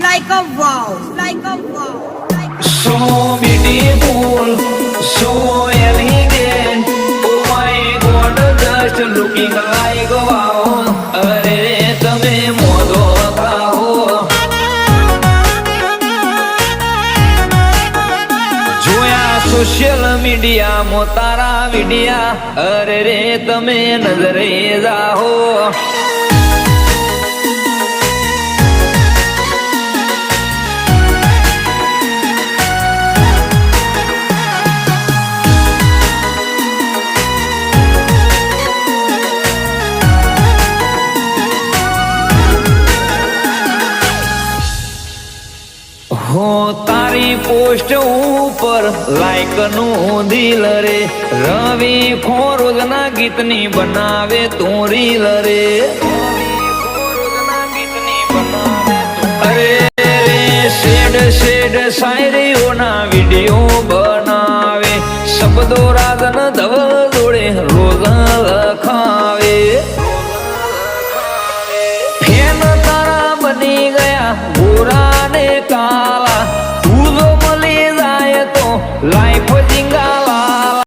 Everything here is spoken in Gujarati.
Like a wow, like a wow. So beautiful, so elegant. Oh my God, just looking like wow. अरे तमे मोदो खाओ. જોયા સોશિયલ મીડિયામાં તારા વિડિયા. અરે રે તમે નજરે જાઓ. હો તારી પોસ્ટ ઉપર લાઈક નું દિલ રે. રવિ ખોરોજના ગીતની બનાવે તું રીલ રે. અરે રે શેડ શેડ શાયરીઓના વિડીયો બનાવે. શબ્દો રાજન ધવલ જોડે રોજ લખાવે. ફેન તારા બની ગયા ગોરા ને કા